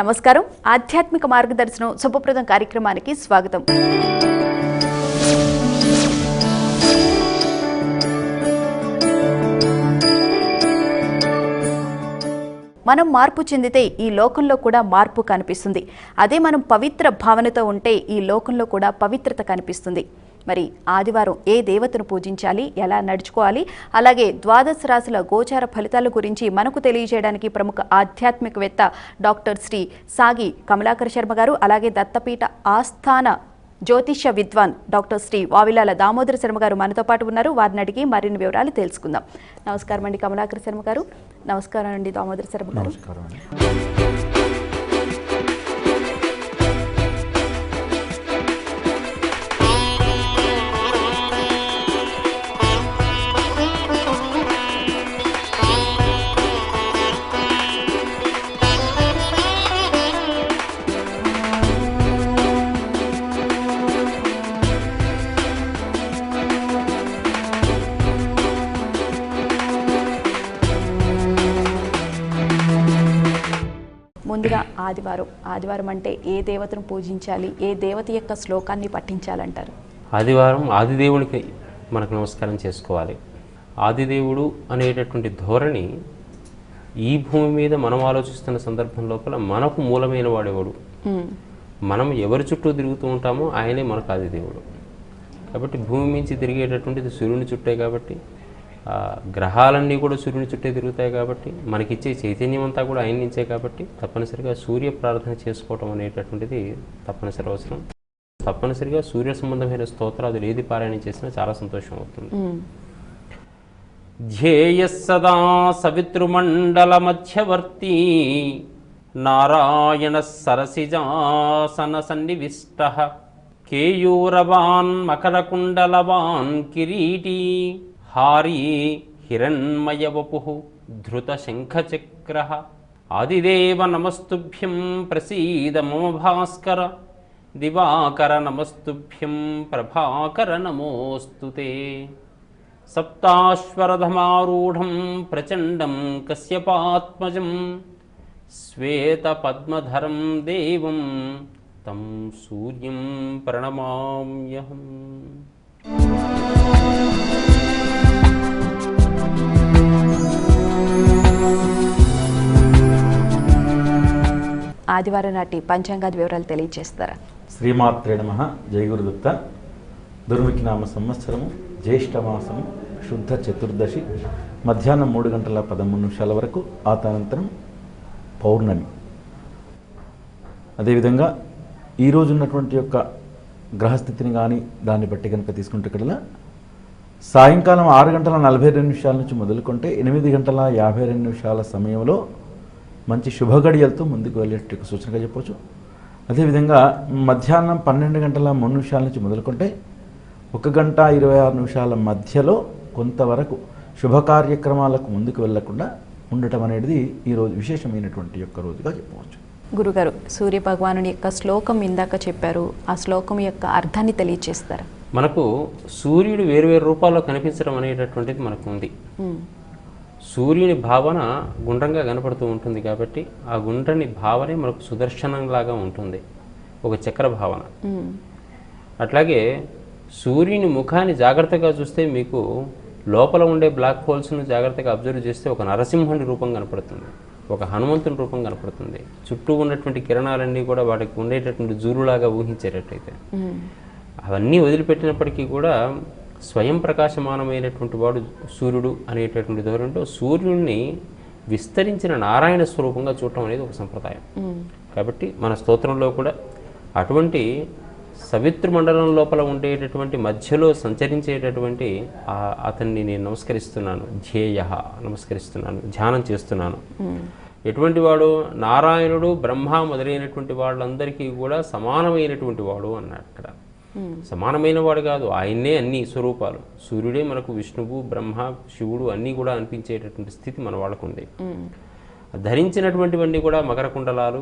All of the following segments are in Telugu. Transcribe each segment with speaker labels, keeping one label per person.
Speaker 1: నమస్కారం. ఆధ్యాత్మిక మార్గదర్శనం శుభప్రదం కార్యక్రమానికి స్వాగతం. మనం మార్పు చెందితే ఈ లోకంలో కూడా మార్పు కనిపిస్తుంది. అదే మనం పవిత్ర భావనతో ఉంటే ఈ లోకంలో కూడా పవిత్రత కనిపిస్తుంది. మరి ఆదివారం ఏ దేవతను పూజించాలి, ఎలా నడుచుకోవాలి, అలాగే ద్వాదశ రాశుల గోచార ఫలితాల గురించి మనకు తెలియజేయడానికి ప్రముఖ ఆధ్యాత్మికవేత్త డాక్టర్ శ్రీ సాగి కమలాకర్ శర్మ గారు, అలాగే దత్తపీఠ ఆస్థాన జ్యోతిష్య విద్వాన్ డాక్టర్ శ్రీ వావిలాల దామోదర శర్మ గారు మనతో పాటు ఉన్నారు. వారిని అడిగి మరిన్ని వివరాలు తెలుసుకుందాం. నమస్కారం అండి కమలాకర్ శర్మ గారు. నమస్కారం అండి దామోదర శర్మ గారు. ముందుగా ఆదివారం అంటే ఏ దేవతను పూజించాలి, ఏ దేవత యొక్క శ్లోకాన్ని పఠించాలంటారు?
Speaker 2: ఆదివారం ఆదిదేవునికి మనకు నమస్కారం చేసుకోవాలి. ఆదిదేవుడు అనేటటువంటి ధోరణి ఈ భూమి మీద మనం ఆలోచిస్తున్న సందర్భం లోపల మనకు మూలమైన వాడెవడు, మనం ఎవరి చుట్టూ తిరుగుతూ ఉంటామో ఆయనే మనకు ఆదిదేవుడు. కాబట్టి భూమి మించి తిరిగేటటువంటిది సూర్యుని చుట్టే కాబట్టి, గ్రహాలన్నీ కూడా సూర్యుని చుట్టే తిరుగుతాయి కాబట్టి, మనకిచ్చే చైతన్యం అంతా కూడా ఆయన నుంచే కాబట్టి తప్పనిసరిగా సూర్య ప్రార్థన చేసుకోవటం అనేటటువంటిది తప్పనిసరి అవసరం. తప్పనిసరిగా సూర్య సంబంధమైన స్తోత్రాలు ఏది పారాయణ చేసినా చాలా సంతోషం అవుతుంది. ధ్యేయ సదా సవితృమండల మధ్యవర్తి నారాయణ సరసిజాసన సన్నివిష్ట కేయూరవాన్ మకరకుండలవాన్ కిరీటీ హారీ హిరణ్మయవపుః ధృత శంఖచక్రః ఆదిదేవ నమస్తుభ్యం ప్రసీద మమ భాస్కర దివాకర నమస్తుభ్యం ప్రభాకర నమోస్తుతే సప్తాశ్వరధమారూఢం ప్రచండం కశ్యపాత్మజం శ్వేతపద్మధరం దేవం తం సూర్యం ప్రణమామ్యహం.
Speaker 1: ఆదివారం నాటి పంచాంగాది వివరాలు తెలియజేస్తారా?
Speaker 3: శ్రీమాత్రే నమః. జయగురుదత్త. దుర్ముఖినామ సంవత్సరము జ్యేష్ఠమాసము శుద్ధ చతుర్దశి మధ్యాహ్నం 3:13 వరకు, ఆ తదనంతరం పౌర్ణమి. అదేవిధంగా ఈరోజు ఉన్నటువంటి యొక్క గ్రహస్థితిని కానీ దాన్ని బట్టి కనుక తీసుకుంటే ఇక్కడ సాయంకాలం 6:42 నుంచి మొదలుకుంటే 8:52 సమయంలో మంచి శుభగడియలతో ముందుకు వెళ్ళేట సూచనగా చెప్పవచ్చు. అదేవిధంగా మధ్యాహ్నం 12:03 నుంచి మొదలుకుంటే 1:26 మధ్యలో కొంతవరకు శుభ కార్యక్రమాలకు ముందుకు వెళ్లకుండా ఉండటం అనేది ఈరోజు విశేషమైనటువంటి యొక్క రోజుగా చెప్పవచ్చు.
Speaker 1: గురుగారు, సూర్య భగవానుని యొక్క శ్లోకం ఇందాక చెప్పారు, ఆ శ్లోకం యొక్క అర్థాన్ని తెలియజేస్తారా?
Speaker 2: మనకు సూర్యుడు వేరువేరు రూపాల్లో కనిపించడం అనేటటువంటిది మనకు ఉంది. సూర్యుని భావన గుండ్రంగా కనపడుతూ ఉంటుంది కాబట్టి ఆ గుండ్రని భావనే మనకు సుదర్శనంలాగా ఉంటుంది, ఒక చక్ర భావన. అట్లాగే సూర్యుని ముఖాన్ని జాగ్రత్తగా చూస్తే మీకు లోపల ఉండే బ్లాక్ హోల్స్ను జాగ్రత్తగా అబ్జర్వ్ చేస్తే ఒక నరసింహుని రూపం కనపడుతుంది, ఒక హనుమంతుని రూపం కనపడుతుంది. చుట్టూ ఉన్నటువంటి కిరణాలన్నీ కూడా వాటికి ఉండేటటువంటి జూరులాగా ఊహించేటట్టయితే అవన్నీ వదిలిపెట్టినప్పటికీ కూడా స్వయం ప్రకాశమానమైనటువంటి వాడు సూర్యుడు అనేటటువంటి ధోరణిలో సూర్యుడిని విస్తరించిన నారాయణ స్వరూపంగా చూడటం అనేది ఒక సంప్రదాయం. కాబట్టి మన స్తోత్రంలో కూడా అటువంటి సవితృమండలం లోపల ఉండేటటువంటి మధ్యలో సంచరించేటటువంటి అతన్ని నేను నమస్కరిస్తున్నాను, నమస్కరిస్తున్నాను, ధ్యానం చేస్తున్నాను. ఎటువంటి వాడు? నారాయణుడు, బ్రహ్మ మొదలైనటువంటి వాళ్ళందరికీ కూడా సమానమైనటువంటి వాడు అన్నాడు. అక్కడ సమానమైన వాడు కాదు, ఆయన్నే అన్ని స్వరూపాలు. సూర్యుడే మనకు విష్ణువు, బ్రహ్మ, శివుడు అన్నీ కూడా అనిపించేటటువంటి స్థితి మన వాళ్ళకు ఉంది. ధరించినటువంటివన్నీ కూడా మకర కుండలాలు.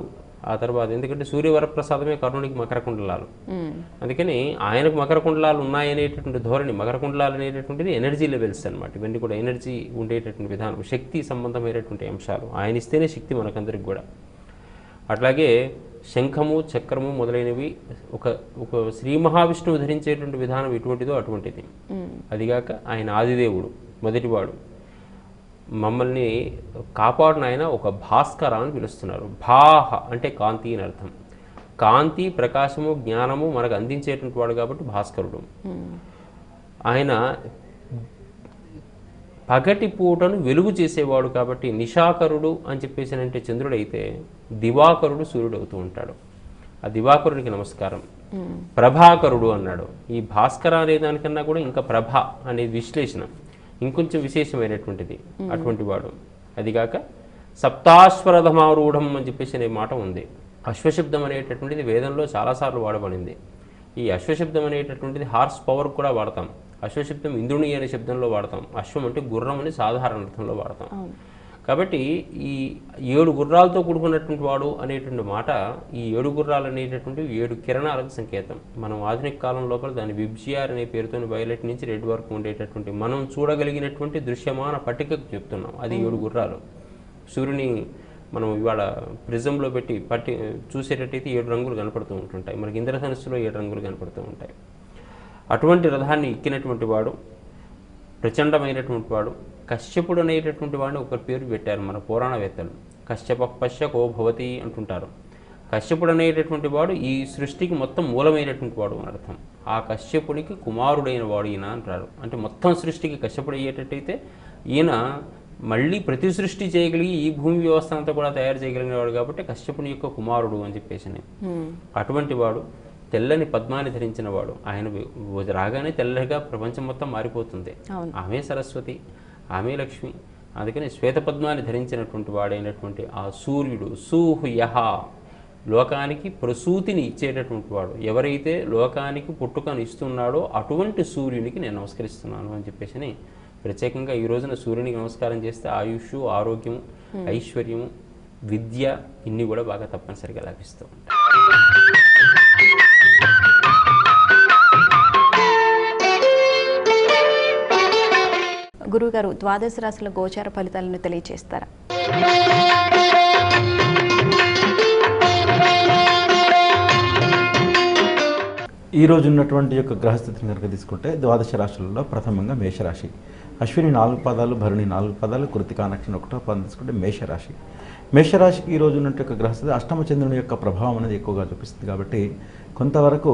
Speaker 2: ఆ తర్వాత ఎందుకంటే సూర్యవరప్రసాదమే కర్ణుడికి మకర కుండలాలు, అందుకని ఆయనకు మకర కుండలాలు ఉన్నాయనేటటువంటి ధోరణి. మకర కుండలాలు అనేటటువంటిది ఎనర్జీ లెవెల్స్ అనమాట. ఇవన్నీ కూడా ఎనర్జీ ఉండేటటువంటి విధానం, శక్తి సంబంధమైనటువంటి అంశాలు. ఆయన ఇస్తేనే శక్తి మనకందరికి కూడా. అట్లాగే శంఖము చక్రము మొదలైనవి ఒక ఒక శ్రీ మహావిష్ణువు ధరించేటువంటి విధానం ఎటువంటిదో అటువంటిది. అదిగాక ఆయన ఆదిదేవుడు, మొదటివాడు. మమ్మల్ని కాపాడిన ఆయన ఒక భాస్కర అని పిలుస్తున్నారు. భాహ అంటే కాంతి అని అర్థం. కాంతి, ప్రకాశము, జ్ఞానము మనకు అందించేటువంటి వాడు కాబట్టి భాస్కరుడు. ఆయన పగటి పూటను వెలుగు చేసేవాడు కాబట్టి నిశాకరుడు అని చెప్పేసి అంటే చంద్రుడైతే దివాకరుడు సూర్యుడు అవుతూ ఉంటాడు. ఆ దివాకరుడికి నమస్కారం. ప్రభాకరుడు అన్నాడు. ఈ భాస్కర అనే దానికన్నా కూడా ఇంకా ప్రభ అనేది విశ్లేషణ ఇంకొంచెం విశేషమైనటువంటిది అటువంటి వాడు. అదిగాక సప్తాశ్వరథమారూఢం అని చెప్పేసి అనే మాట ఉంది. అశ్వశబ్దం అనేటటువంటిది వేదంలో చాలాసార్లు వాడబడింది. ఈ అశ్వశబ్దం అనేటటువంటిది హార్స్ పవర్ కూడా వాడతాం. అశ్వశబ్దం ఇంద్రుని అనే శబ్దంలో వాడతాం. అశ్వం అంటే గుర్రం అని సాధారణ అర్థంలో వాడతాం. కాబట్టి ఈ 7 గుర్రాలతో కూడుకున్నటువంటి వాడు అనేటువంటి మాట, ఈ 7 గుర్రాలు అనేటటువంటివి 7 కిరణాలకు సంకేతం. మనం ఆధునిక కాలం లోపల దాన్ని విబ్జిఆర్ అనే పేరుతో వైలెట్ నుంచి రెడ్ వరకు ఉండేటటువంటి మనం చూడగలిగినటువంటి దృశ్యమాన పట్టికకు చెప్తున్నాం. అది 7 గుర్రాలు. సూర్యుని మనం ఇవాళ ప్రిజంలో పెట్టి చూసేటట్టయితే 7 రంగులు కనపడుతూ ఉంటుంటాయి. మనకి ఇంద్రధనుస్సులో 7 రంగులు కనపడుతూ ఉంటాయి. అటువంటి రథాన్ని ఎక్కినటువంటి వాడు, ప్రచండమైనటువంటి వాడు. కశ్యపుడు అనేటటువంటి వాడిని ఒక పేరు పెట్టారు మన పురాణవేత్తలు. కశ్యప పశ్యకో భవతి అంటుంటారు. కశ్యపుడు అనేటటువంటి వాడు ఈ సృష్టికి మొత్తం మూలమైనటువంటి వాడు అని అర్థం. ఆ కశ్యపుడికి కుమారుడైన వాడు ఈయన అంటారు. అంటే మొత్తం సృష్టికి కశ్యపుడు అయ్యేటట్టయితే ఈయన మళ్ళీ ప్రతి సృష్టి చేయగలిగి ఈ భూమి వ్యవస్థ అంతా కూడా తయారు చేయగలిగిన వాడు కాబట్టి కశ్యపుని యొక్క కుమారుడు అని చెప్పేసి. అటువంటి వాడు తెల్లని పద్మాన్ని ధరించిన వాడు. ఆయన రాగానే తెల్లగా ప్రపంచం మొత్తం మారిపోతుంది. ఆమె సరస్వతి, ఆమె లక్ష్మి. అందుకని శ్వేతపద్మాన్ని ధరించినటువంటి వాడైనటువంటి ఆ సూర్యుడు సూహ్యః లోకానికి ప్రసూతిని ఇచ్చేటటువంటి వాడు. ఎవరైతే లోకానికి పుట్టుకను ఇస్తున్నాడో అటువంటి సూర్యునికి నేను నమస్కరిస్తున్నాను అని చెప్పేసి ప్రత్యేకంగా ఈ రోజున సూర్యునికి నమస్కారం చేస్తే ఆయుష్, ఆరోగ్యము, ఐశ్వర్యము, విద్య ఇన్ని కూడా బాగా తప్పనిసరిగా లభిస్తూ ఉంటాయి.
Speaker 1: గురువుగారు, ద్వాదశ రాశుల గోచార ఫలితాలను తెలియజేస్తారా?
Speaker 3: ఈ రోజు ఉన్నటువంటి యొక్క గ్రహస్థితిని కనుక తీసుకుంటే ద్వాదశ రాశులలో ప్రథమంగా మేషరాశి. అశ్విని 4 పాదాలు, భరణి 4 పాదాలు, కృతికా నక్షత్రం 1వ పాదం తీసుకుంటే మేషరాశి. మేషరాశికి ఈ రోజు ఉన్నట్టు యొక్క గ్రహస్థితి అష్టమ చంద్రుని యొక్క ప్రభావం అనేది ఎక్కువగా చూపిస్తుంది కాబట్టి కొంతవరకు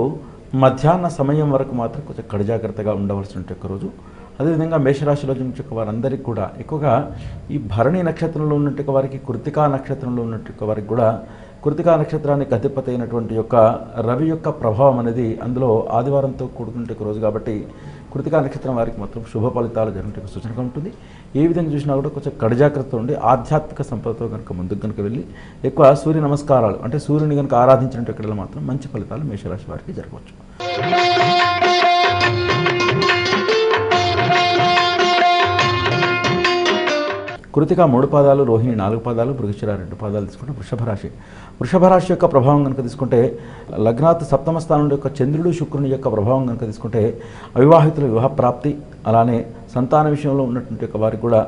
Speaker 3: మధ్యాహ్న సమయం వరకు మాత్రం కొంచెం కడుజాగ్రత్తగా ఉండవలసిన యొక్క రోజు. అదేవిధంగా మేషరాశిలో ఉన్నట్టు వారందరికీ కూడా ఎక్కువగా ఈ భరణి నక్షత్రంలో ఉన్నట్టు వారికి, కృతికా నక్షత్రంలో ఉన్నట్టు వారికి కూడా కృతికా నక్షత్రానికి అధిపతి అయినటువంటి యొక్క రవి యొక్క ప్రభావం అనేది అందులో ఆదివారంతో కూడుకునే రోజు కాబట్టి కృతికా నక్షత్రం వారికి మాత్రం శుభ ఫలితాలు జరిగే సూచనగా ఉంటుంది. ఏ విధంగా చూసినా కూడా కొంచెం కడుజాగ్రత్త ఉండి ఆధ్యాత్మిక సంపదతో కనుక ముందుకు కనుక వెళ్ళి ఎక్కువ సూర్య నమస్కారాలు అంటే సూర్యుని కనుక ఆరాధించినట్టు మాత్రం మంచి ఫలితాలు మేషరాశి వారికి జరగవచ్చు. కృతిక 3 పాదాలు, రోహిణి 4 పాదాలు, మృగశిర 2 పాదాలు తీసుకుంటే వృషభ రాశి యొక్క ప్రభావం కనుక తీసుకుంటే లగ్నాత్ సప్తమ స్థానం యొక్క చంద్రుడు శుక్రుని యొక్క ప్రభావం కనుక తీసుకుంటే అవివాహితుల వివాహ ప్రాప్తి, అలానే సంతాన విషయంలో ఉన్నటువంటి యొక్క వారికి కూడా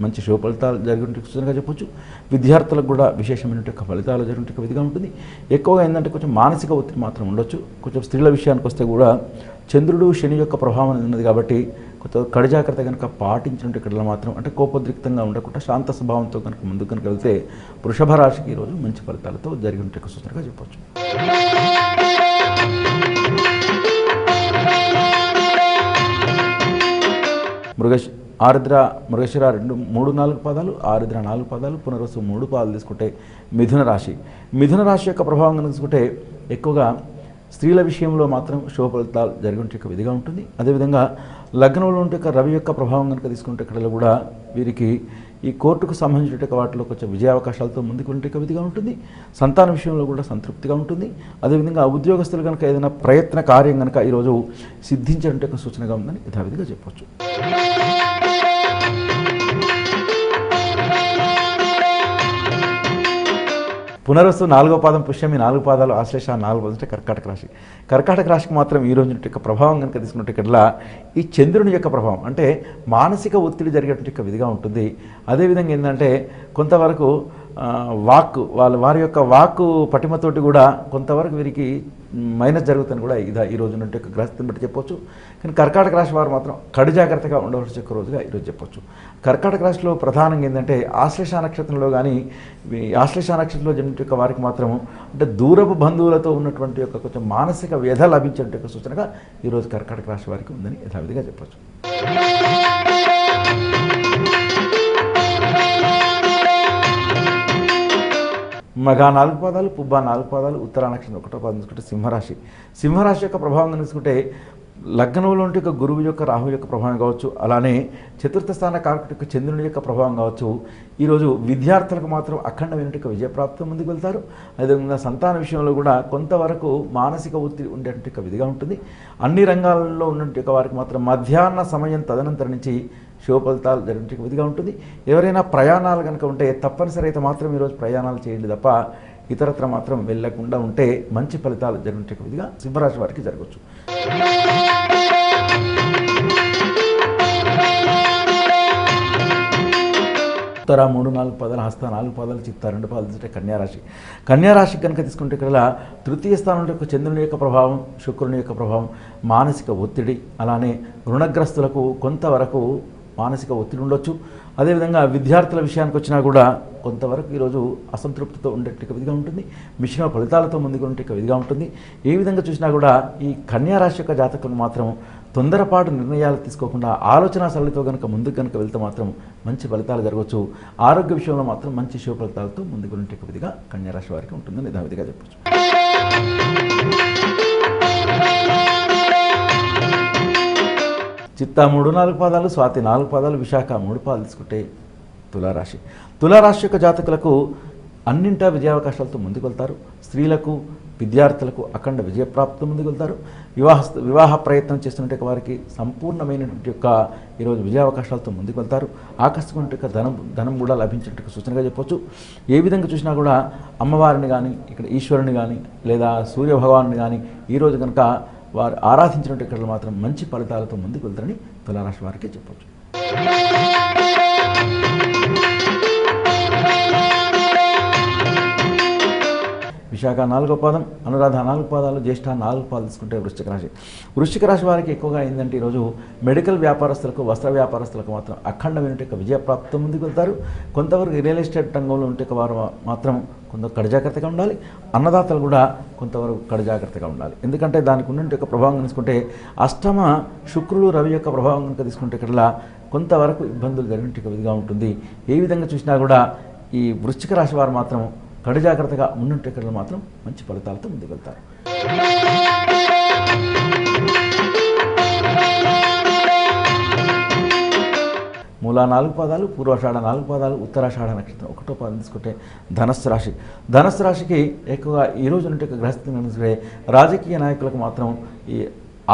Speaker 3: మంచి శుభ ఫలితాలు జరిగినట్టు సూచనగా చెప్పొచ్చు. విద్యార్థులకు కూడా విశేషమైనటువంటి ఫలితాలు జరిగినట్టు విధిగా ఉంటుంది. ఎక్కువగా ఏంటంటే కొంచెం మానసిక ఒత్తిడి మాత్రం ఉండొచ్చు. కొంచెం స్త్రీల విషయానికి వస్తే కూడా చంద్రుడు శని యొక్క ప్రభావం ఉన్నది కాబట్టి కొంత కడుజాగ్రత్త కనుక పాటించినట్టు ఇక్కడ మాత్రం అంటే కోపోద్రిక్తంగా ఉండకుండా శాంత స్వభావంతో కనుక ముందుకు కనుక వెళ్తే వృషభ రాశికి ఈరోజు మంచి ఫలితాలతో జరిగినట్టు సూచనగా చెప్పొచ్చు. మృగశిర 2, 3, 4 పాదాలు, ఆరుద్ర 4 పాదాలు, పునర్వసు 3 పాదాలు తీసుకుంటే మిథున రాశి యొక్క ప్రభావం కనుక తీసుకుంటే ఎక్కువగా స్త్రీల విషయంలో మాత్రం శుభ ఫలితాలు జరిగినట్టు విధిగా ఉంటుంది. అదేవిధంగా లగ్నంలో ఉంటే రవి యొక్క ప్రభావం కనుక తీసుకుంటే ఇక్కడ కూడా వీరికి ఈ కోర్టుకు సంబంధించిన వాటిలో కొంచెం విజయావకాశాలతో ముందుకు ఉంటే విధిగా ఉంటుంది. సంతాన విషయంలో కూడా సంతృప్తిగా ఉంటుంది. అదేవిధంగా ఉద్యోగస్తులు కనుక ఏదైనా ప్రయత్న కార్యం కనుక ఈరోజు సిద్ధించినట్టు సూచనగా ఉందని యథావిధిగా చెప్పవచ్చు. పునరుసు 4వ పాదం, పుష్యమి 4 పాదాలు, ఆశ్లేష 4 పాదాలు అంటే కర్కాటక రాశి. కర్కాటక రాశికి మాత్రం ఈ రోజు యొక్క ప్రభావం కనుక తీసుకున్నట్టుకల్లా ఈ చంద్రుని యొక్క ప్రభావం అంటే మానసిక ఒత్తిడి జరిగేటువంటి విధిగా ఉంటుంది. అదేవిధంగా ఏంటంటే కొంతవరకు వారి యొక్క వాక్కు పటిమతోటి కూడా కొంతవరకు వీరికి మైనస్ జరుగుతుంది కూడా ఈ రోజు నుండి యొక్క గ్రహస్థితిని బట్టి చెప్పొచ్చు. కానీ కర్కాటక రాశి వారు మాత్రం కడు జాగ్రత్తగా ఉండవలసిన యొక్క రోజుగా ఈరోజు చెప్పొచ్చు. కర్కాటక రాశిలో ప్రధానంగా ఏంటంటే ఆశ్లేష నక్షత్రంలో కానీ ఆశ్లేష నక్షత్రంలో జన్మించే యొక్క వారికి మాత్రం అంటే దూరపు బంధువులతో ఉన్నటువంటి యొక్క కొంచెం మానసిక వ్యధ లభించే యొక్క సూచనగా ఈరోజు కర్కాటక రాశి వారికి ఉందని యథావిధిగా చెప్పొచ్చు. మగ 4 పాదాలు, పుబ్బ 4 పాదాలు, ఉత్తరా నక్షత్రం 1వ పాదం తీసుకుంటే సింహరాశి. సింహరాశి యొక్క ప్రభావం తీసుకుంటే లగ్నంలో ఉంటే ఒక గురువు యొక్క రాహు యొక్క ప్రభావం కావచ్చు, అలానే చతుర్థ స్థాన కారకుడి యొక్క చంద్రుని యొక్క ప్రభావం కావచ్చు. ఈరోజు విద్యార్థులకు మాత్రం అఖండమైన విజయప్రాప్తి ముందుకు వెళ్తారు. అదేవిధంగా సంతాన విషయంలో కూడా కొంతవరకు మానసిక ఒత్తిడి ఉండేటువంటి విధిగా ఉంటుంది. అన్ని రంగాలలో ఉన్నటువంటి వారికి మాత్రం మధ్యాహ్న సమయం తదనంతరం నుంచి శుభ ఫలితాలు జరిగే విధిగా ఉంటుంది. ఎవరైనా ప్రయాణాలు కనుక ఉంటే తప్పనిసరి అయితే మాత్రం ఈరోజు ప్రయాణాలు చేయండి తప్ప ఇతరత్ర మాత్రం వెళ్ళకుండా ఉంటే మంచి ఫలితాలు జరిగే విధిగా సింహరాశి వారికి జరగవచ్చు. ఉత్తర 3, 4 పాదాలు, హస్త 4 పాదాలు, చిత్త 2 పాదాలు తీసుకుంటే కన్యారాశి. కన్యారాశి కనుక తీసుకుంటే ఇక్కడ తృతీయ స్థానంలో యొక్క చంద్రుని యొక్క ప్రభావం, శుక్రుని యొక్క ప్రభావం, మానసిక ఒత్తిడి, అలానే రుణగ్రస్తులకు కొంతవరకు మానసిక ఒత్తిడి ఉండొచ్చు. అదేవిధంగా విద్యార్థుల విషయానికి వచ్చినా కూడా కొంతవరకు ఈరోజు అసంతృప్తితో ఉండేట్టుగా విధిగా ఉంటుంది. మిశ్రమ ఫలితాలతో ముందుకు ఉండేట్టుగా విధిగా ఉంటుంది. ఏ విధంగా చూసినా కూడా ఈ కన్యారాశి యొక్క జాతకులు మాత్రం తొందరపాటు నిర్ణయాలు తీసుకోకుండా ఆలోచన సరళితో కనుక ముందుకు కనుక వెళ్తే మాత్రం మంచి ఫలితాలు జరగవచ్చు. ఆరోగ్య విషయంలో మాత్రం మంచి శుభ ఫలితాలతో ముందుకు ఉండేట్టుగా విధిగా కన్యారాశి వారికి ఉంటుందని యథావిధిగా చెప్పచ్చు. చిత్త 3, 4 పాదాలు, స్వాతి 4 పాదాలు, విశాఖ 3 పాదాలు తీసుకుంటే తులారాశి. తులారాశి యొక్క జాతకులకు అన్నింటా విజయావకాశాలతో ముందుకు వెళ్తారు. స్త్రీలకు, విద్యార్థులకు అఖండ విజయప్రాప్తితో ముందుకు వెళ్తారు. వివాహ ప్రయత్నం చేస్తున్నట్టు వారికి సంపూర్ణమైనటువంటి యొక్క ఈరోజు విజయావకాశాలతో ముందుకు వెళ్తారు. ఆకస్మిక ధనం కూడా లభించేట్టుకు సూచనగా చెప్పొచ్చు. ఏ విధంగా చూసినా కూడా అమ్మవారిని కానీ, ఇక్కడ ఈశ్వరుని కానీ, లేదా సూర్య భగవాన్ని కానీ ఈరోజు కనుక వారు ఆరాధించినట్టు ఇక్కడ మాత్రం మంచి ఫలితాలతో ముందుకు వెళ్తారని తులారాశి వారికి చెప్పొచ్చు. విశాఖ 4వ పాదం, అనురాధ 4 పాదాలు, జ్యేష్ఠ 4 పాదాలు తీసుకుంటే వృశ్చిక రాశి. వృశ్చిక రాశి వారికి ఎక్కువగా ఏంటంటే ఈరోజు మెడికల్ వ్యాపారస్తులకు, వస్త్ర వ్యాపారస్తులకు మాత్రం అఖండమైన విజయప్రాప్తితో ముందుకు వెళ్తారు. కొంతవరకు రియల్ ఎస్టేట్ రంగంలో ఉంటే వారు మాత్రం కొంత కడుజాగ్రత్తగా ఉండాలి. అన్నదాతలు కూడా కొంతవరకు కడుజాగ్రత్తగా ఉండాలి. ఎందుకంటే దానికి ఉన్నటువంటి యొక్క ప్రభావం తీసుకుంటే అష్టమ శుక్రుడు రవి యొక్క ప్రభావం కనుక తీసుకుంటే ఇక్కడ కొంతవరకు ఇబ్బందులు జరిగినట్టు విధిగా ఉంటుంది. ఏ విధంగా చూసినా కూడా ఈ వృశ్చిక రాశి వారు మాత్రం కడు జాగ్రత్తగా ఉన్నట్టు ఇక్కడ మాత్రం మంచి ఫలితాలతో ముందుకు వెళ్తారు. మూలా 4 పాదాలు, పూర్వాషాఢ 4 పాదాలు, ఉత్తరాషాఢ నక్షత్రం 1వ పాదం తీసుకుంటే ధనస్సు రాశి. ధనస్సు రాశికి ఎక్కువగా ఈరోజు నుండి గ్రహస్థితి రాజకీయ నాయకులకు మాత్రం ఈ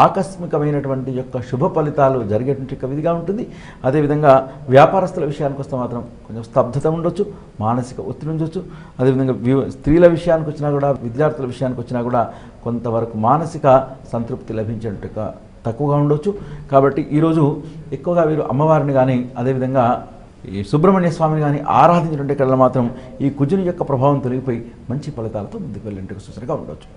Speaker 3: ఆకస్మికమైనటువంటి యొక్క శుభ ఫలితాలు జరిగేటువంటి విధిగా ఉంటుంది. అదేవిధంగా వ్యాపారస్తుల విషయానికి వస్తే మాత్రం కొంచెం స్తబ్దత ఉండొచ్చు, మానసిక ఒత్తిడి ఉండొచ్చు. అదేవిధంగా స్త్రీల విషయానికి వచ్చినా కూడా, విద్యార్థుల విషయానికి వచ్చినా కూడా కొంతవరకు మానసిక సంతృప్తి లభించేట్టుగా తక్కువగా ఉండొచ్చు. కాబట్టి ఈరోజు ఎక్కువగా వీరు అమ్మవారిని కానీ, అదేవిధంగా ఈ సుబ్రహ్మణ్య స్వామిని కానీ ఆరాధించినట్టు కళ్ళ మాత్రం ఈ కుజుని యొక్క ప్రభావం తొలగిపోయి మంచి ఫలితాలతో ముందుకు వెళ్ళేందుకు సూచనగా ఉండవచ్చు.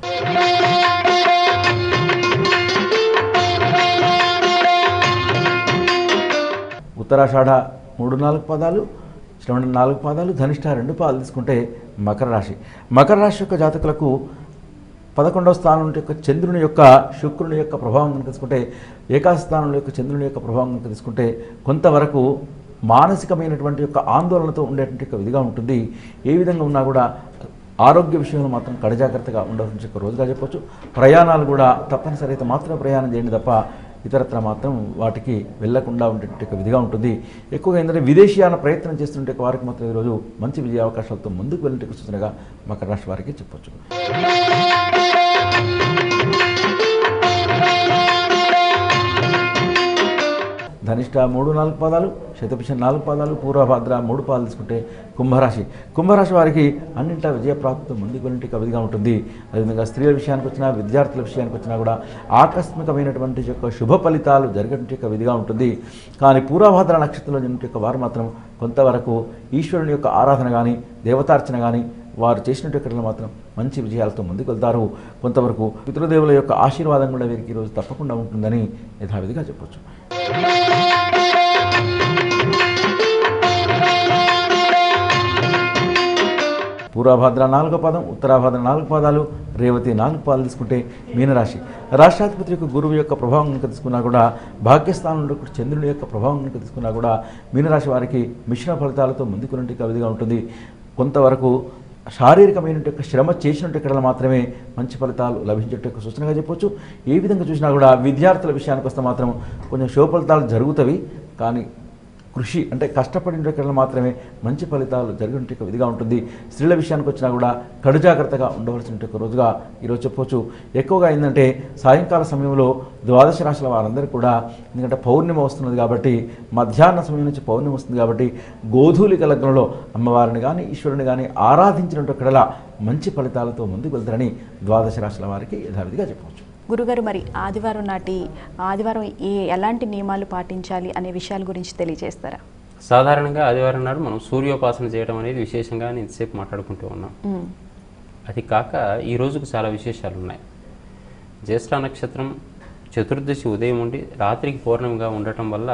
Speaker 3: ఉత్తరాషాఢ 3, 4 పాదాలు, శ్రవణ 4 పాదాలు, ధనిష్ఠ 2 పాదాలు తీసుకుంటే మకర రాశి. మకర రాశి యొక్క జాతకులకు 11వ స్థానం యొక్క చంద్రుని యొక్క శుక్రుని యొక్క ప్రభావం కనుక తీసుకుంటే, ఏకాదశ స్థానంలో యొక్క చంద్రుని యొక్క ప్రభావం కనుక తీసుకుంటే కొంతవరకు మానసికమైనటువంటి యొక్క ఆందోళనతో ఉండేటువంటి విధిగా ఉంటుంది. ఏ విధంగా ఉన్నా కూడా ఆరోగ్య విషయంలో మాత్రం కడజాగ్రత్తగా ఉండవలసిన ఒక రోజుగా చెప్పొచ్చు. ప్రయాణాలు కూడా తప్పనిసరి అయితే మాత్రమే ప్రయాణం చేయండి తప్ప ఇతరత్ర మాత్రం వాటికి వెళ్లకుండా ఉండేటువంటి విధిగా ఉంటుంది. ఎక్కువగా ఏంటంటే విదేశీయాన ప్రయత్నం చేస్తుంటే వారికి మాత్రం ఈరోజు మంచి విజయ అవకాశాలతో ముందుకు వెళ్ళే సూచనగా మకర రాశి వారికి చెప్పొచ్చు. ధనిష్ట 3-4 పాదాలు, శతభిష 4 పాదాలు, పూర్వభద్ర 3 పాదాలు తీసుకుంటే కుంభరాశి. కుంభరాశి వారికి అన్నింటా విజయప్రాప్తితో ముందుకొనింటి కవిదిగా ఉంటుంది. అదేవిధంగా స్త్రీల విషయానికి వచ్చినా, విద్యార్థుల విషయానికి వచ్చినా కూడా ఆకస్మికమైనటువంటి యొక్క శుభ ఫలితాలు జరిగేటువంటి కవిదిగా ఉంటుంది. కానీ పూర్వభద్ర నక్షత్రంలో జన్మించే యొక్క వారు మాత్రం కొంతవరకు ఈశ్వరుని యొక్క ఆరాధన కానీ, దేవతార్చన కానీ వారు చేసినట్టు మాత్రం మంచి విజయాలతో ముందుకు వెళ్తారు. కొంతవరకు పితృదేవుల యొక్క ఆశీర్వాదం కూడా వీరికి ఈరోజు తప్పకుండా ఉంటుందని యథావిధిగా చెప్పొచ్చు. పూర్వభద్ర 4వ పాదం, ఉత్తరాభద్ర 4 పాదాలు, రేవతి 4 పాదాలు తీసుకుంటే మీనరాశి. రాష్ట్రాధిపతి యొక్క గురువు యొక్క ప్రభావం కనుక తీసుకున్నా కూడా, భాగ్యస్థానంలో చంద్రుని యొక్క ప్రభావం కనుక తీసుకున్నా కూడా మీనరాశి వారికి మిశ్రమ ఫలితాలతో ముందుకున్నట్టు కవిదిగా ఉంటుంది. కొంతవరకు శారీరకమైన శ్రమ చేసినట్టు మాత్రమే మంచి ఫలితాలు లభించేట సూచనగా చెప్పొచ్చు. ఏ విధంగా చూసినా కూడా విద్యార్థుల విషయానికి వస్తే మాత్రం కొంచెం శుభ ఫలితాలు జరుగుతవి. కానీ కృషి అంటే కష్టపడిన మాత్రమే మంచి ఫలితాలు జరిగినట్టు విధిగా ఉంటుంది. స్త్రీల విషయానికి వచ్చినా కూడా కడు జాగ్రత్తగా ఉండవలసిన రోజుగా ఈరోజు చెప్పొచ్చు. ఎక్కువగా ఏంటంటే సాయంకాల సమయంలో ద్వాదశ రాశుల వారందరూ కూడా, ఎందుకంటే పౌర్ణిమ వస్తున్నది కాబట్టి, మధ్యాహ్న సమయం నుంచి పౌర్ణిమ వస్తుంది కాబట్టి, గోధూలిక లగ్నంలో అమ్మవారిని కానీ ఈశ్వరుని కానీ ఆరాధించినట్టుకడలా మంచి ఫలితాలతో ముందుకు వెళ్తారని ద్వాదశ రాశుల వారికి యథావిధిగా చెప్పవచ్చు.
Speaker 1: గురుగారు, మరి ఆదివారం ఎలాంటి నియమాలు పాటించాలి అనే విషయాల గురించి తెలియజేస్తారా?
Speaker 2: సాధారణంగా ఆదివారం నాడు మనం సూర్యోపాసన చేయడం అనేది విశేషంగా ఇంతసేపు మాట్లాడుకుంటూ ఉన్నాం. అది కాక ఈ రోజుకు చాలా విశేషాలు ఉన్నాయి. జ్యేష్ఠ నక్షత్రం చతుర్దశి ఉదయం ఉండి రాత్రికి పౌర్ణమిగా ఉండటం వల్ల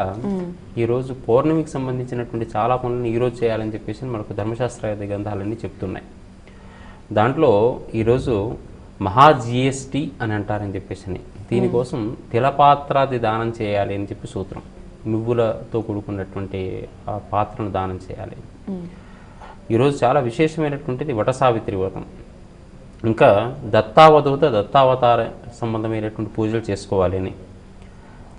Speaker 2: ఈరోజు పౌర్ణమికి సంబంధించినటువంటి చాలా పనులను ఈరోజు చేయాలని చెప్పేసి మనకు ధర్మశాస్త్ర గ్రంథాలన్నీ చెప్తున్నాయి. దాంట్లో ఈరోజు మహా జిఎస్టీ అని అంటారని చెప్పేసి, దీనికోసం తిలపాత్రాది దానం చేయాలి అని చెప్పి సూత్రం. నువ్వులతో కూడుకున్నటువంటి ఆ పాత్రను దానం చేయాలి. ఈరోజు చాలా విశేషమైనటువంటిది వట సావిత్రి వ్రతం. ఇంకా దత్తావధూత దత్తావతార సంబంధమైనటువంటి పూజలు చేసుకోవాలి అని.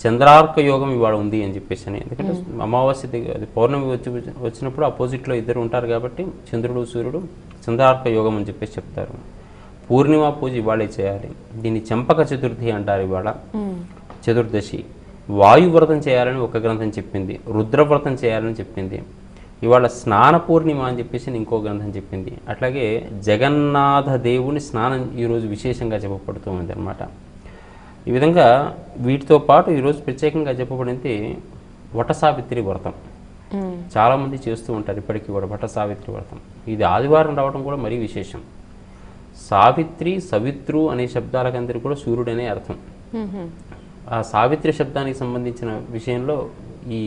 Speaker 2: చంద్రార్క యోగం ఇవాళ ఉంది అని చెప్పేసి, ఎందుకంటే అమావాస్య పౌర్ణమి వచ్చినప్పుడు ఆపోజిట్లో ఇద్దరు ఉంటారు కాబట్టి చంద్రుడు సూర్యుడు చంద్రార్క యోగం అని చెప్పేసి చెప్తారు. పూర్ణిమ పూజ ఇవాళే చేయాలి. దీన్ని చెంపక చతుర్థి అంటారు. ఇవాళ చతుర్దశి. వాయువ్రతం చేయాలని ఒక గ్రంథం చెప్పింది, రుద్రవ్రతం చేయాలని చెప్పింది. ఇవాళ స్నాన పూర్ణిమ అని చెప్పేసి ఇంకో గ్రంథం చెప్పింది. అట్లాగే జగన్నాథ దేవుని స్నానం ఈరోజు విశేషంగా చెప్పబడుతూ ఉంది అన్నమాట. ఈ విధంగా వీటితో పాటు ఈరోజు ప్రత్యేకంగా చెప్పబడింది వట సావిత్రి వ్రతం. చాలామంది చేస్తూ ఉంటారు ఇప్పటికీ కూడా వట సావిత్రి వ్రతం. ఇది ఆదివారం రావడం కూడా మరీ విశేషం. సావిత్రి, సవిత్రు అనే శబ్దాలకందరికీ కూడా సూర్యుడనే అర్థం. ఆ సావిత్రి శబ్దానికి సంబంధించిన విషయంలో ఈ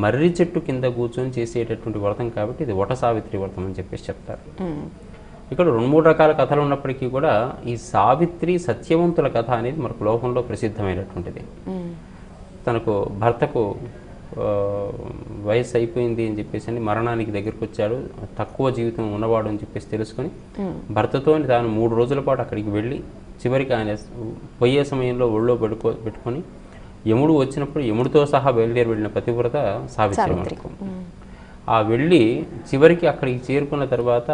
Speaker 2: మర్రి చెట్టు కింద కూర్చొని చేసేటటువంటి వ్రతం కాబట్టి ఇది వట సావిత్రి వ్రతం అని చెప్పేసి చెప్తారు. ఇక్కడ 2-3 రకాల కథలు ఉన్నప్పటికీ కూడా ఈ సావిత్రి సత్యవంతుల కథ అనేది మనకు లోకంలో ప్రసిద్ధమైనటువంటిది. తనకు భర్తకు వయసు అయిపోయింది అని చెప్పేసి మరణానికి దగ్గరకు వచ్చాడు, తక్కువ జీవితం ఉన్నవాడు అని చెప్పేసి తెలుసుకొని భర్తతో తాను 3 రోజుల పాటు అక్కడికి వెళ్ళి చివరికి ఆయన పోయే సమయంలో ఒళ్ళో పెట్టుకొని యముడు వచ్చినప్పుడు యముడితో సహా బయలుదేరి వెళ్ళిన పతివ్రత సావిత్రి. ఆ వెళ్ళి చివరికి అక్కడికి చేరుకున్న తర్వాత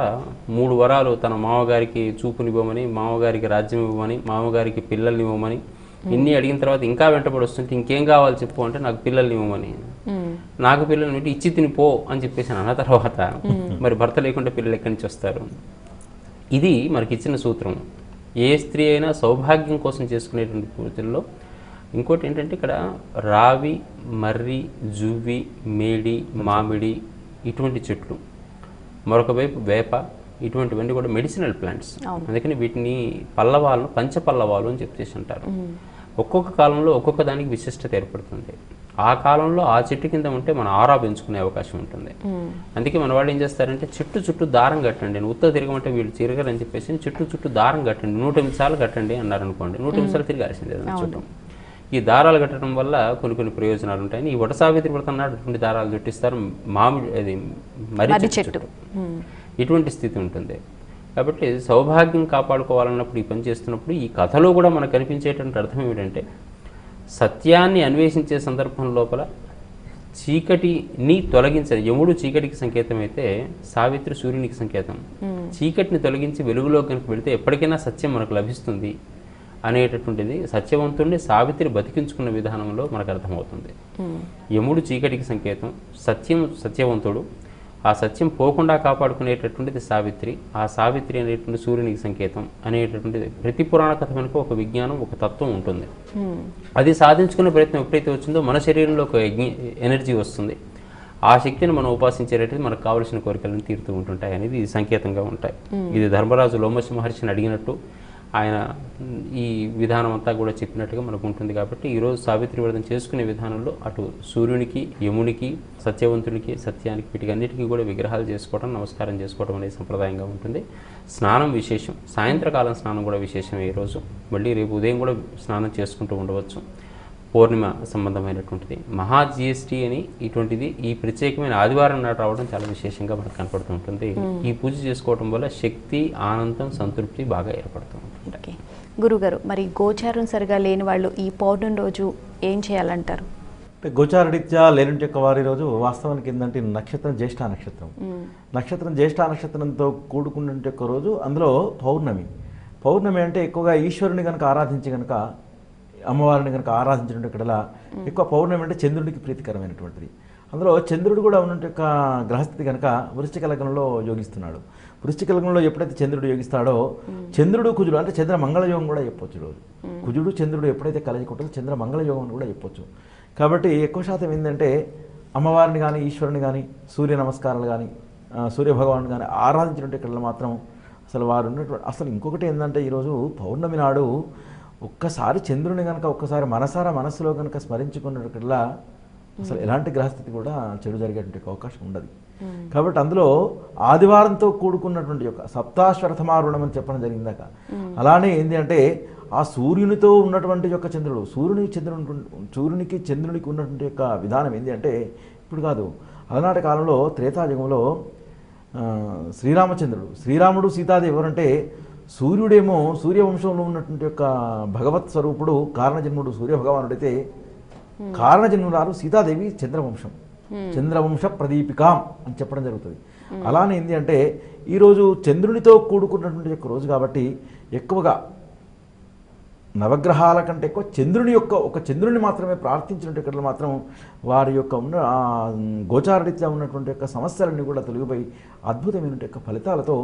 Speaker 2: 3 వరాలు తన మామగారికి చూపునివ్వమని, మామగారికి రాజ్యం ఇవ్వమని, మామగారికి పిల్లల్ని ఇవ్వమని, ఇన్ని అడిగిన తర్వాత ఇంకా వెంటబడి వస్తుంటే ఇంకేం కావాలి చెప్పు అంటే నాకు పిల్లల్ని ఇవ్వమని, నాకు పిల్లల్ని పెట్టి ఇచ్చి తినిపో అని చెప్పేసి అన్న తర్వాత మరి భర్త లేకుండా పిల్లలు ఎక్కడి నుంచి వస్తారు? ఇది మనకి ఇచ్చిన సూత్రం. ఏ స్త్రీ అయినా సౌభాగ్యం కోసం చేసుకునేటువంటి పూజల్లో ఇంకోటి ఏంటంటే ఇక్కడ రావి, మర్రి, జువ్వి, మేడి, మామిడి ఇటువంటి చెట్లు, మరొక వైపు వేప, ఇటువంటివన్నీ కూడా మెడిసినల్ ప్లాంట్స్. అందుకని వీటిని పల్లవాలను పంచపల్లవాలు అని చెప్పేసి అంటారు. ఒక్కొక్క కాలంలో ఒక్కొక్క దానికి విశిష్టత ఏర్పడుతుంది. ఆ కాలంలో ఆ చెట్టు కింద ఉంటే మన ఆరా పెంచుకునే అవకాశం ఉంటుంది. అందుకే మన వాళ్ళు ఏం చేస్తారంటే చెట్టు చుట్టూ దారం కట్టండి, ఉత్త తిరగమంటే వీళ్ళు తిరగరని చెప్పేసి చుట్టూ దారం కట్టండి, 108 సార్లు కట్టండి అన్నారనుకోండి, 108 సార్లు తిరగాల్సిందే చుట్టూ. ఈ దారాలు కట్టడం వల్ల కొన్ని ప్రయోజనాలు ఉంటాయి. ఈ వట సావిత్రి వ్రతం నాడు ఇటువంటి దారాలు చుట్టిస్తారు. మామిడి అది మర్రి చెట్టు ఇటువంటి స్థితి ఉంటుంది. కాబట్టి సౌభాగ్యం కాపాడుకోవాలన్నప్పుడు ఈ పని చేస్తున్నప్పుడు ఈ కథలో కూడా మనకు కనిపించేటువంటి అర్థం ఏమిటంటే సత్యాన్ని అన్వేషించే సందర్భం లోపల చీకటిని తొలగించే యముడు చీకటికి సంకేతం అయితే సావిత్రి సూర్యునికి సంకేతం. చీకటిని తొలగించి వెలుగులో కనుక వెళితే ఎప్పటికైనా సత్యం మనకు లభిస్తుంది అనేటటువంటిది సత్యవంతుడిని సావిత్రి బతికించుకున్న విధానంలో మనకు అర్థమవుతుంది. యముడు చీకటికి సంకేతం, సత్యవంతుడు, ఆ సత్యం పోకుండా కాపాడుకునేటటువంటిది సావిత్రి, ఆ సావిత్రి అనేటువంటి సూర్యునికి సంకేతం అనేటటువంటిది ప్రతి పురాణ కథ వెనుక ఒక విజ్ఞానం, ఒక తత్వం ఉంటుంది. అది సాధించుకునే ప్రయత్నం ఎప్పుడైతే వచ్చిందో మన శరీరంలో ఒక ఎనర్జీ వస్తుంది. ఆ శక్తిని మనం ఉపాసించేటట్టు మనకు కావలసిన కోరికలను తీరుతూ ఉంటుంటాయి అనేది ఇది సంకేతంగా ఉంటాయి. ఇది ధర్మరాజు లోమశ మహర్షిని అడిగినట్టు ఆయన ఈ విధానం అంతా కూడా చెప్పినట్టుగా మనకు ఉంటుంది. కాబట్టి ఈరోజు సావిత్రి వ్రతం చేసుకునే విధానంలో అటు సూర్యునికి, యమునికి, సత్యవంతునికి, సత్యానికి, వీటికన్నిటికీ కూడా విగ్రహాలు చేసుకోవడం, నమస్కారం చేసుకోవడం అనేది సంప్రదాయంగా ఉంటుంది. స్నానం విశేషం, సాయంత్రకాలం స్నానం కూడా విశేషం. ఈరోజు మళ్ళీ రేపు ఉదయం కూడా స్నానం చేసుకుంటూ ఉండవచ్చు. పౌర్ణిమ సంబంధమైనటువంటిది మహా జిఎస్టీ అని ఇటువంటిది ఈ ప్రత్యేకమైన ఆదివారం నాడు రావడం చాలా విశేషంగా మనకు కనపడుతూ ఉంటుంది. ఈ పూజ చేసుకోవడం వల్ల శక్తి, ఆనందం, సంతృప్తి బాగా ఏర్పడుతూ ఉంటుంది.
Speaker 1: ఓకే గురుగారు, మరి గోచారం సరిగా లేని వాళ్ళు ఈ పౌర్ణమి రోజు ఏం చేయాలంటారు?
Speaker 3: గోచారరీత్యా లేని యొక్క వారి రోజు వాస్తవానికి ఏంటంటే నక్షత్రం జ్యేష్ఠ నక్షత్రం. నక్షత్రం జ్యేష్ఠ నక్షత్రంతో కూడుకున్న యొక్క రోజు, అందులో పౌర్ణమి అంటే ఎక్కువగా ఈశ్వరుని కనుక ఆరాధించి కనుక, అమ్మవారిని కనుక ఆరాధించినట్టులా ఎక్కువ పౌర్ణమి అంటే చంద్రుడికి ప్రీతికరమైనటువంటిది. అందులో చంద్రుడు కూడా ఉన్నట్టు యొక్క గ్రహస్థితి కనుక వృశ్చిక లగ్నంలో యోగిస్తున్నాడు. వృశ్చిక లగ్నంలో ఎప్పుడైతే చంద్రుడు యోగిస్తాడో, చంద్రుడు కుజుడు అంటే చంద్ర మంగళ యోగం కూడా చెప్పొచ్చు. రోజు కుజుడు చంద్రుడు ఎప్పుడైతే కలయికుంటుందో చంద్ర మంగళ యోగం అని కూడా చెప్పొచ్చు. కాబట్టి ఎక్కువ శాతం ఏంటంటే అమ్మవారిని కానీ, ఈశ్వరుని కానీ, సూర్య నమస్కారాలు కానీ, సూర్యభగవాను కానీ ఆరాధించినట్టు ఇక్కడ మాత్రం అసలు వారు ఉన్నటువంటి అసలు ఇంకొకటి ఏంటంటే ఈరోజు పౌర్ణమి నాడు ఒక్కసారి చంద్రుని కనుక ఒక్కసారి మనసులో కనుక స్మరించుకున్నట్లా అసలు ఎలాంటి గ్రహస్థితి కూడా చెడు జరిగేటువంటి అవకాశం ఉండదు. కాబట్టి అందులో ఆదివారంతో కూడుకున్నటువంటి యొక్క సప్తాశ్వరథమారుణం అని చెప్పడం జరిగిందాక, అలానే ఏంటి అంటే ఆ సూర్యునితో ఉన్నటువంటి యొక్క చంద్రుడు, సూర్యునికి చంద్రునికి ఉన్నటువంటి యొక్క విధానం ఏంటి అంటే ఇప్పుడు కాదు, అలనాటి కాలంలో త్రేతాయుగంలో శ్రీరాముడు సీతాదేవి ఎవరంటే, సూర్యుడేమో సూర్యవంశంలో ఉన్నటువంటి యొక్క భగవత్ స్వరూపుడు కారణజన్ముడు సూర్యభగవానుడైతే, కారణజన్మురాలు సీతాదేవి చంద్రవంశ ప్రదీపికాం అని చెప్పడం జరుగుతుంది. అలానే ఏంటి అంటే ఈరోజు చంద్రునితో కూడుకున్నటువంటి యొక్క రోజు కాబట్టి ఎక్కువగా నవగ్రహాల కంటే ఎక్కువ చంద్రుని మాత్రమే ప్రార్థించినట్టు మాత్రం వారి యొక్క ఉన్న గోచారరీత్యా ఉన్నటువంటి యొక్క సమస్యలన్నీ కూడా తొలగిపోయి అద్భుతమైన యొక్క ఫలితాలతో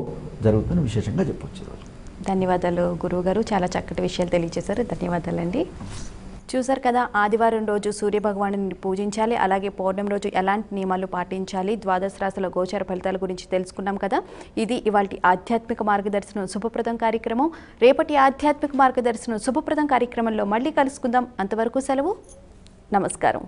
Speaker 3: జరుగుతున్న విశేషంగా చెప్పవచ్చు ఈరోజు.
Speaker 1: ధన్యవాదాలు గురువుగారు, చాలా చక్కటి విషయాలు తెలియజేశారు. ధన్యవాదాలండి. చూసారు కదా, ఆదివారం రోజు సూర్యభగవానుని పూజించాలి, అలాగే పౌర్ణమి రోజు ఎలాంటి నియమాలు పాటించాలి, ద్వాదశ రాశుల గోచార ఫలితాల గురించి తెలుసుకున్నాం కదా. ఇది ఇవాల్టి ఆధ్యాత్మిక మార్గదర్శనం శుభప్రదం కార్యక్రమం. రేపటి ఆధ్యాత్మిక మార్గదర్శనం శుభప్రదం కార్యక్రమంలో మళ్ళీ కలుసుకుందాం. అంతవరకు సెలవు. నమస్కారం.